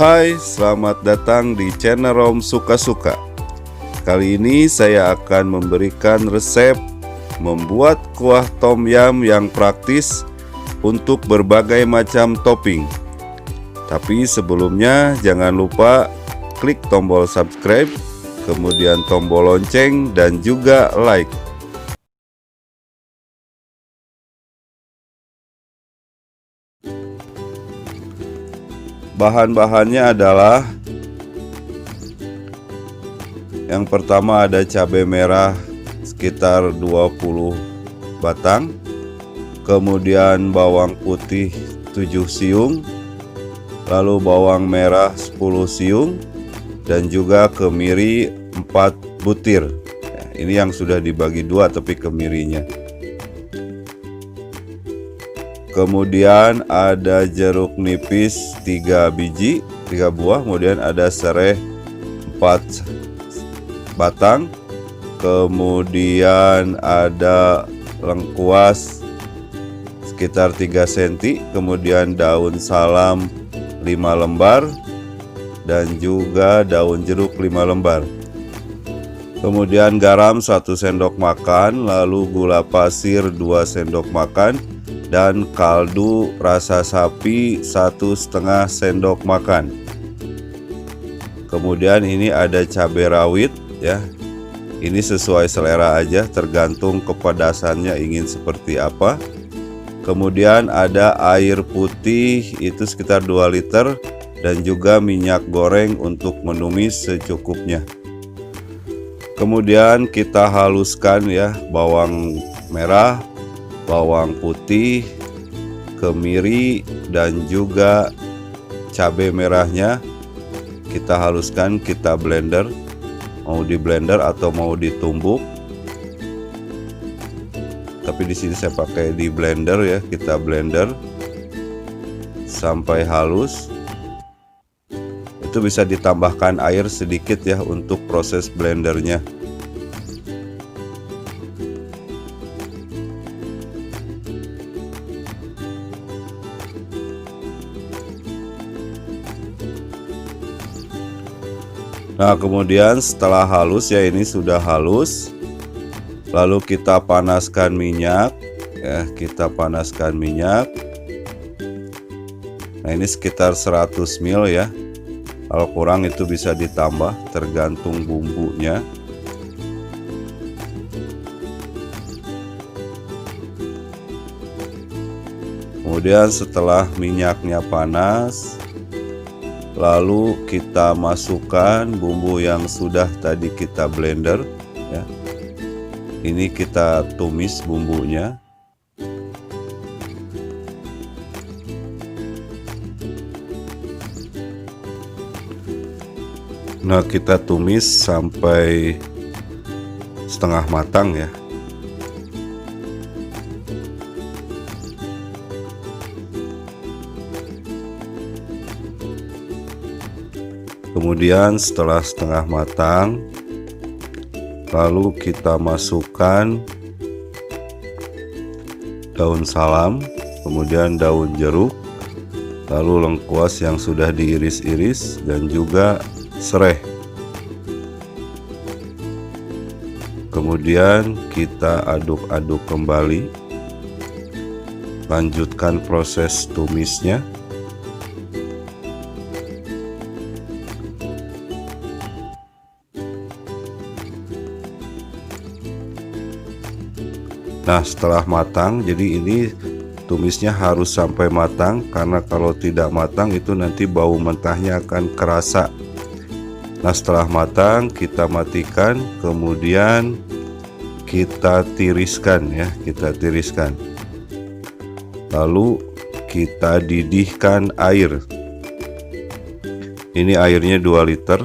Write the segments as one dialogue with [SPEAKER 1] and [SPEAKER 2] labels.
[SPEAKER 1] Hai, selamat datang di channel Rom Suka-Suka. Kali ini saya akan memberikan resep membuat kuah tom yum yang praktis untuk berbagai macam topping. Tapi sebelumnya jangan lupa klik tombol subscribe, kemudian tombol lonceng dan juga like. Bahan-bahannya adalah yang pertama ada cabai merah sekitar 20 batang, kemudian bawang putih 7 siung, lalu bawang merah 10 siung, dan juga kemiri 4 butir. Ini yang sudah dibagi dua tapi kemirinya. Kemudian ada jeruk nipis 3 biji, 3 buah, kemudian ada serai 4 batang, kemudian ada lengkuas sekitar 3 cm, kemudian daun salam 5 lembar, dan juga daun jeruk 5 lembar. Kemudian garam 1 sendok makan, lalu gula pasir 2 sendok makan, dan kaldu rasa sapi 1,5 sendok makan. Kemudian ini ada cabai rawit ya. Ini sesuai selera aja, tergantung kepedasannya ingin seperti apa. Kemudian ada air putih itu sekitar 2 liter dan juga minyak goreng untuk menumis secukupnya. Kemudian kita haluskan ya bawang merah, bawang putih, kemiri, dan juga cabai merahnya. Kita haluskan, kita blender, mau di blender atau mau ditumbuk. Tapi di sini saya pakai di blender ya. Kita blender sampai halus. Itu bisa ditambahkan air sedikit ya untuk proses blendernya. Nah, kemudian setelah halus ya, ini sudah halus. Lalu kita panaskan minyak ya, kita panaskan minyak. Nah, ini sekitar 100 ml ya. Kalau kurang itu bisa ditambah tergantung bumbunya. Kemudian setelah minyaknya panas, lalu kita masukkan bumbu yang sudah tadi kita blender ya. Ini kita tumis bumbunya. Nah, kita tumis sampai setengah matang ya. Kemudian setelah setengah matang, lalu kita masukkan daun salam, kemudian daun jeruk, lalu lengkuas yang sudah diiris-iris, dan juga serai. Kemudian kita aduk-aduk kembali. Lanjutkan proses tumisnya. Nah, setelah matang, jadi ini tumisnya harus sampai matang, karena kalau tidak matang itu nanti bau mentahnya akan kerasa. Nah, setelah matang kita matikan, kemudian kita tiriskan ya, kita tiriskan. Lalu kita didihkan air. Ini airnya 2 liter.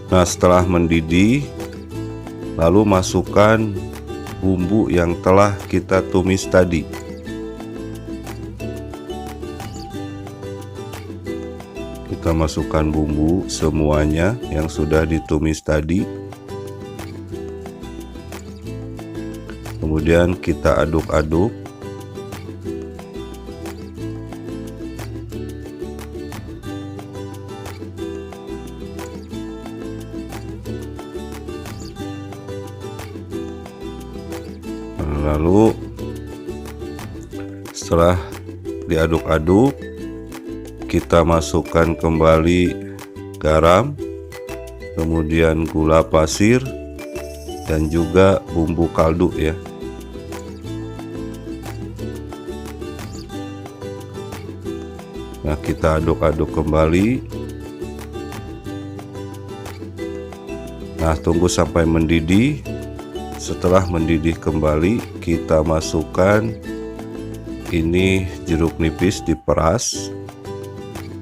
[SPEAKER 1] Nah, setelah mendidih, lalu masukkan bumbu yang telah kita tumis tadi. Kita masukkan bumbu semuanya yang sudah ditumis tadi. Kemudian kita aduk-aduk. Lalu setelah diaduk-aduk, kita masukkan kembali garam, kemudian gula pasir, dan juga bumbu kaldu ya. Nah, kita aduk-aduk kembali. Nah, tunggu sampai mendidih. Setelah mendidih kembali, kita masukkan ini jeruk nipis diperas.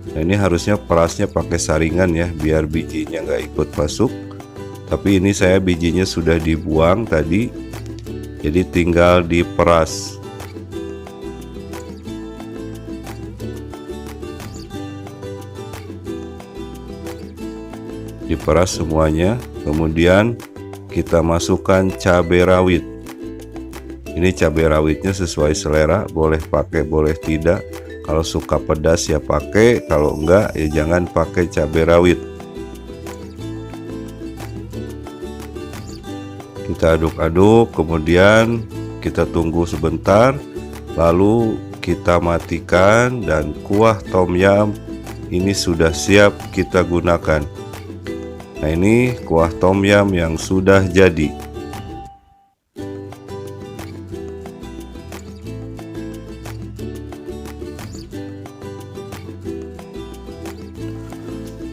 [SPEAKER 1] Nah, ini harusnya perasnya pakai saringan ya, biar bijinya nggak ikut masuk. Tapi ini saya bijinya sudah dibuang tadi, jadi tinggal diperas. Diperas semuanya, kemudian kita masukkan cabai rawit. Ini cabai rawitnya sesuai selera, boleh pakai boleh tidak. Kalau suka pedas ya pakai, kalau enggak ya jangan pakai cabai rawit. Kita aduk-aduk, kemudian kita tunggu sebentar, lalu kita matikan, dan kuah tom yum ini sudah siap kita gunakan. Nah, ini kuah tom yum yang sudah jadi.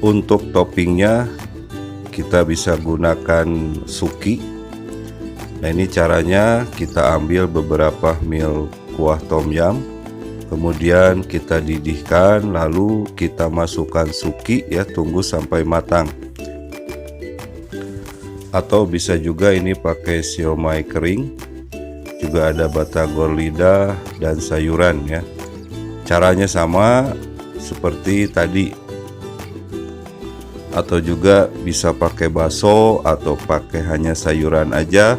[SPEAKER 1] Untuk toppingnya kita bisa gunakan suki. Nah, ini caranya, kita ambil beberapa mil kuah tom yum, kemudian kita didihkan, lalu kita masukkan suki ya, tunggu sampai matang. Atau bisa juga ini pakai siomay kering, juga ada batagor lidah dan sayuran ya. Caranya sama seperti tadi. Atau juga bisa pakai bakso atau pakai hanya sayuran aja.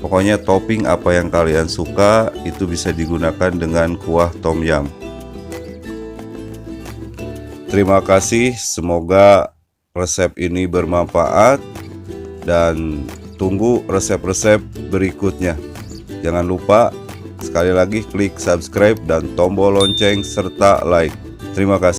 [SPEAKER 1] Pokoknya topping apa yang kalian suka itu bisa digunakan dengan kuah tom yum. Terima kasih, semoga resep ini bermanfaat, dan tunggu resep-resep berikutnya. Jangan lupa sekali lagi klik subscribe dan tombol lonceng serta like. Terima kasih.